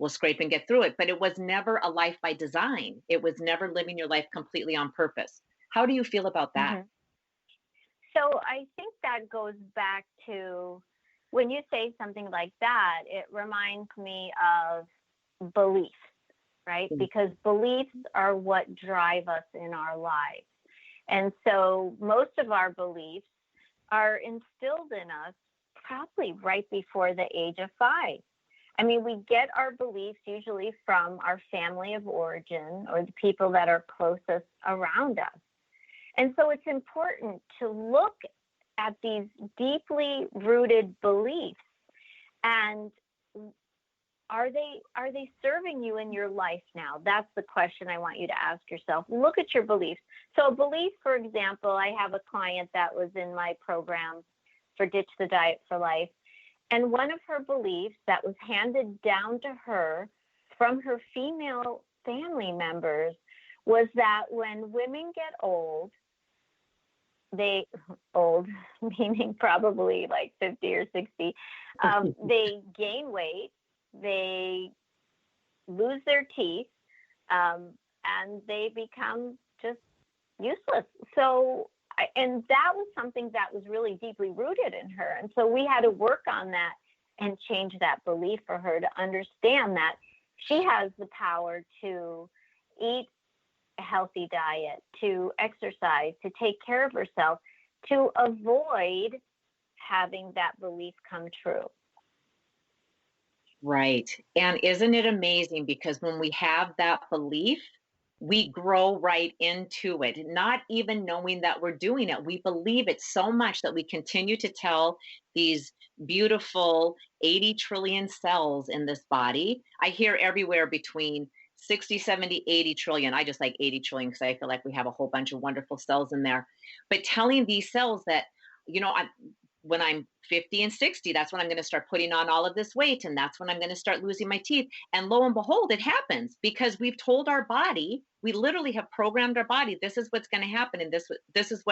we'll scrape and get through it. But it was never a life by design. It was never living your life completely on purpose. How do you feel about that? Mm-hmm. So I think that goes back to when you say something like that, it reminds me of beliefs, right? Mm. Because beliefs are what drive us in our lives. And so most of our beliefs are instilled in us probably right before the age of 5. I mean, we get our beliefs usually from our family of origin or the people that are closest around us. And so it's important to look at these deeply rooted beliefs and are they serving you in your life now? That's the question I want you to ask yourself. Look at your beliefs. So a belief, for example, I have a client that was in my program for Ditch the Diet for Life. And one of her beliefs that was handed down to her from her female family members was that when women get old, meaning probably like 50 or 60, they gain weight, they lose their teeth, and they become just useless. So, and that was something that was really deeply rooted in her. And so we had to work on that and change that belief for her to understand that she has the power to eat a healthy diet, to exercise, to take care of herself, to avoid having that belief come true. Right. And isn't it amazing? Because when we have that belief, we grow right into it, not even knowing that we're doing it. We believe it so much that we continue to tell these beautiful 80 trillion cells in this body. I hear everywhere between 60, 70, 80 trillion. I just like 80 trillion because I feel like we have a whole bunch of wonderful cells in there. But telling these cells that, when I'm 50 and 60, that's when I'm going to start putting on all of this weight. And that's when I'm going to start losing my teeth. And lo and behold, it happens because we've told our body, we literally have programmed our body, this is what's going to happen. And this is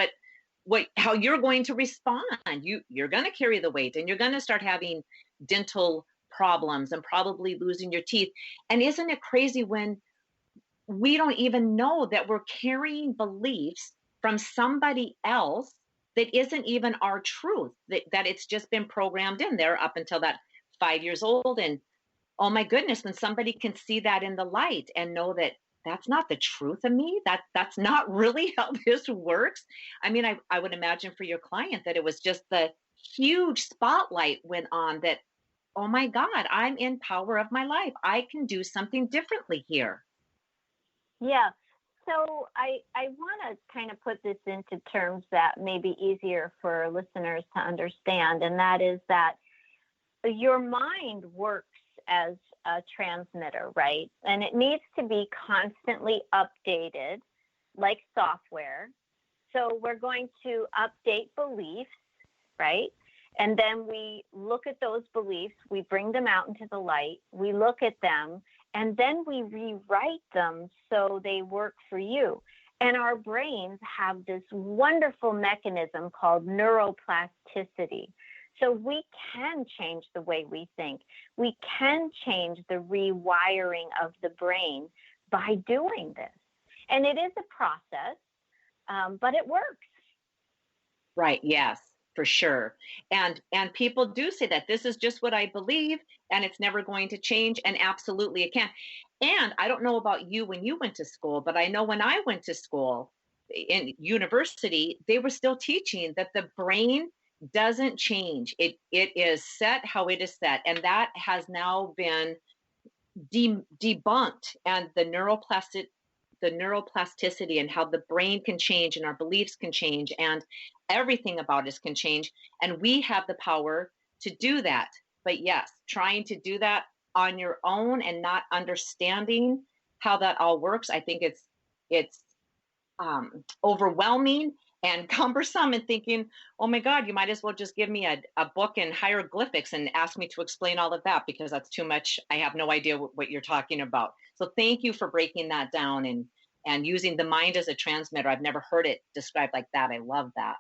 how you're going to respond. You're going to carry the weight and you're going to start having dental problems and probably losing your teeth. And isn't it crazy when we don't even know that we're carrying beliefs from somebody else that isn't even our truth, that it's just been programmed in there up until that 5 years old. And oh my goodness, when somebody can see that in the light and know that that's not the truth of me, that's not really how this works. I mean, I would imagine for your client that it was just the huge spotlight went on that, oh my God, I'm in power of my life. I can do something differently here. Yeah. So I want to kind of put this into terms that may be easier for listeners to understand, and that is that your mind works as a transmitter, right? And it needs to be constantly updated like software. So we're going to update beliefs, right? And then we look at those beliefs, we bring them out into the light, we look at them, and then we rewrite them so they work for you. And our brains have this wonderful mechanism called neuroplasticity. So we can change the way we think. We can change the rewiring of the brain by doing this. And it is a process, but it works. Right. Yes, for sure. And people do say that this is just what I believe and it's never going to change. And absolutely it can. And I don't know about you when you went to school, but I know when I went to school in university, they were still teaching that the brain doesn't change. It is set how it is set. And that has now been debunked. And the neuroplasticity and how the brain can change and our beliefs can change and everything about us can change. And we have the power to do that. But yes, trying to do that on your own and not understanding how that all works, I think it's overwhelming and cumbersome and thinking, oh my God, you might as well just give me a book in hieroglyphics and ask me to explain all of that because that's too much. I have no idea what you're talking about. So thank you for breaking that down and using the mind as a transmitter. I've never heard it described like that. I love that.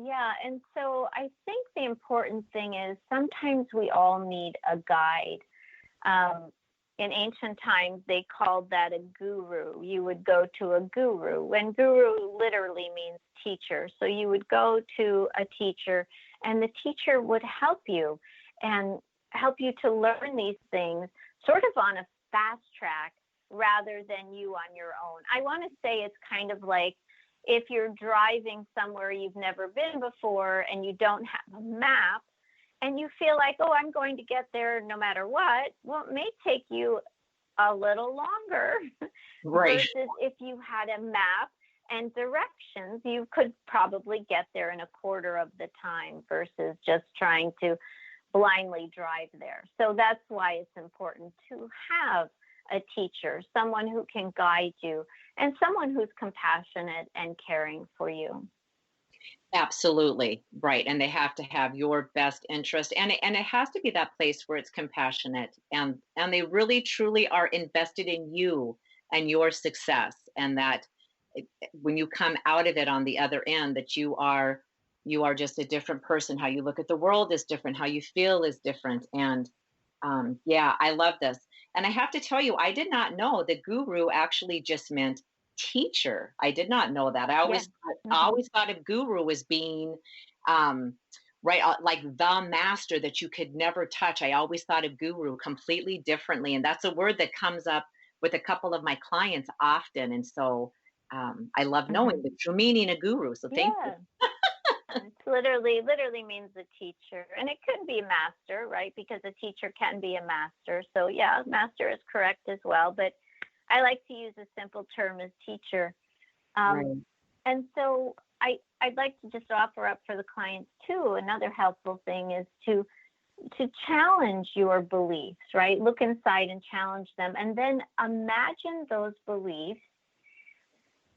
Yeah, and so I think the important thing is sometimes we all need a guide In ancient times, they called that a guru. You would go to a guru, and guru literally means teacher. So you would go to a teacher, and the teacher would help you and help you to learn these things sort of on a fast track rather than you on your own. I want to say it's kind of like if you're driving somewhere you've never been before and you don't have a map, and you feel like, oh, I'm going to get there no matter what, well, it may take you a little longer Right. versus if you had a map and directions, you could probably get there in a quarter of the time versus just trying to blindly drive there. So that's why it's important to have a teacher, someone who can guide you, and someone who's compassionate and caring for you. Absolutely. Right. And they have to have your best interest. And it has to be that place where it's compassionate and they really truly are invested in you and your success. And that when you come out of it on the other end, that you are just a different person. How you look at the world is different. How you feel is different. And yeah, I love this. And I have to tell you, I did not know that guru actually just meant teacher. I did not know that. Yeah. I always thought of guru as being um, right, like the master that you could never touch. I always thought of guru completely differently, and that's a word that comes up with a couple of my clients often. And so I love knowing the true meaning of guru. So thank you. It's literally means a teacher, and it could be master, right? Because a teacher can be a master. So yeah, master is correct as well, but I like to use a simple term as teacher. Right. And so I'd like to just offer up for the clients too, another helpful thing is to challenge your beliefs, right? Look inside and challenge them, and then imagine those beliefs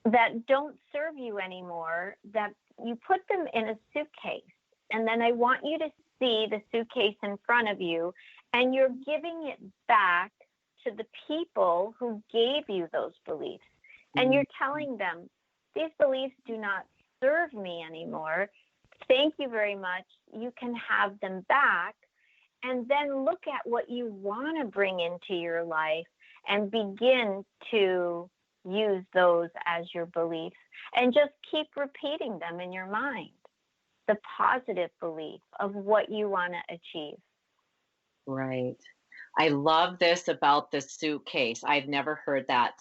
that don't serve you anymore, that you put them in a suitcase. And then I want you to see the suitcase in front of you, and you're giving it back to the people who gave you those beliefs. And you're telling them, these beliefs do not serve me anymore. Thank you very much. You can have them back. And then look at what you want to bring into your life and begin to use those as your beliefs, and just keep repeating them in your mind, the positive belief of what you want to achieve. Right. I love this about the suitcase. I've never heard that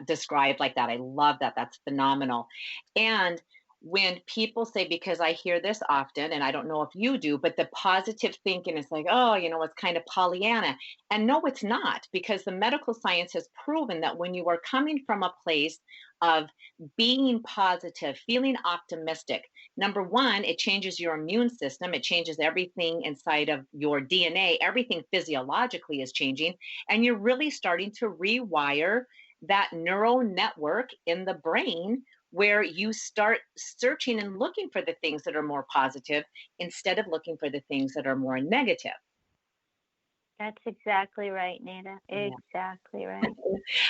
described like that. I love that. That's phenomenal. And when people say, because I hear this often, and I don't know if you do, but the positive thinking is like, oh, it's kind of Pollyanna. And no, it's not, because the medical science has proven that when you are coming from a place of being positive, feeling optimistic, number one, it changes your immune system. It changes everything inside of your DNA. Everything physiologically is changing. And you're really starting to rewire that neural network in the brain, where you start searching and looking for the things that are more positive instead of looking for the things that are more negative. That's exactly right, Nada. Exactly right.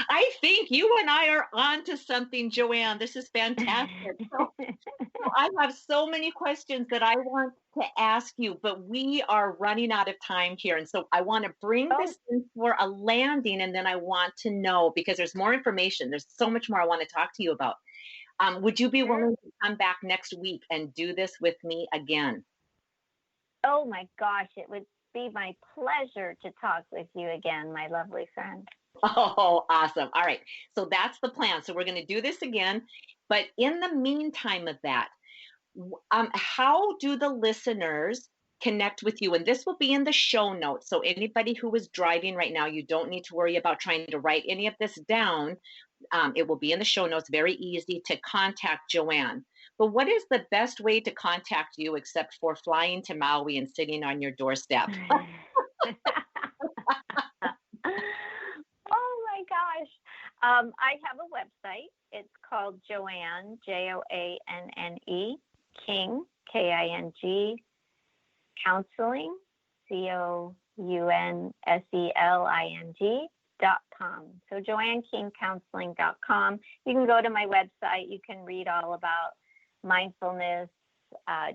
I think you and I are on to something, Joanne. This is fantastic. So I have so many questions that I want to ask you, but we are running out of time here. And so I want to bring this in for a landing, and then I want to know, because there's more information. There's so much more I want to talk to you about. Would you be willing to come back next week and do this with me again? Oh my gosh, it would be my pleasure to talk with you again, my lovely friend. Oh, awesome. All right. So that's the plan. So we're going to do this again. But in the meantime of that, how do the listeners connect with you? And this will be in the show notes. So anybody who is driving right now, you don't need to worry about trying to write any of this down. It will be in the show notes. Very easy to contact Joanne. But what is the best way to contact you except for flying to Maui and sitting on your doorstep? Oh my gosh. I have a website. It's called Joanne, Joanne, King, King, counseling, COUNSELING.com. So JoanneKingCounseling.com. You can go to my website. You can read all about mindfulness,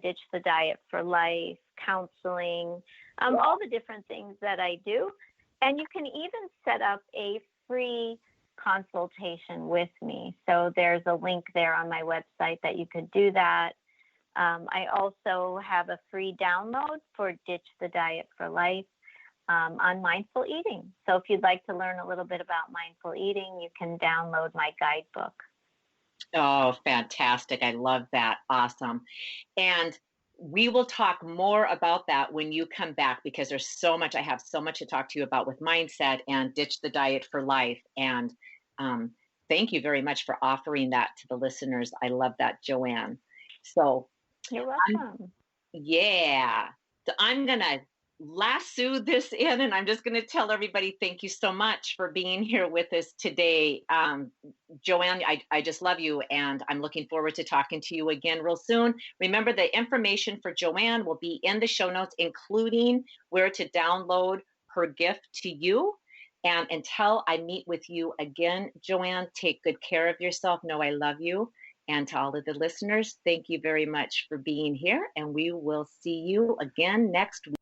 ditch the diet for life, counseling, all the different things that I do. And you can even set up a free consultation with me. So there's a link there on my website that you could do that. I also have a free download for Ditch the Diet for Life on mindful eating. So if you'd like to learn a little bit about mindful eating, you can download my guidebook. Oh, fantastic. I love that. Awesome. And we will talk more about that when you come back, because there's so much, I have so much to talk to you about with mindset and Ditch the Diet for Life. And thank you very much for offering that to the listeners. I love that, Joanne. So you're welcome. Yeah. So I'm going to lasso this in, and I'm just going to tell everybody thank you so much for being here with us today. Joanne, I just love you, and I'm looking forward to talking to you again real soon. Remember, the information for Joanne will be in the show notes, including where to download her gift to you. And until I meet with you again, Joanne, take good care of yourself. Know I love you. And to all of the listeners, thank you very much for being here, and we will see you again next week.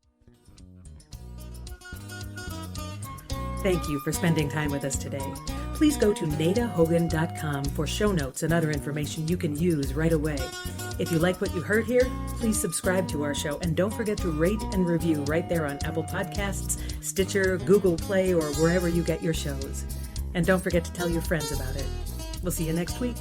Thank you for spending time with us today. Please go to nadahogan.com for show notes and other information you can use right away. If you like what you heard here, please subscribe to our show, and don't forget to rate and review right there on Apple Podcasts, Stitcher, Google Play, or wherever you get your shows. And don't forget to tell your friends about it. We'll see you next week.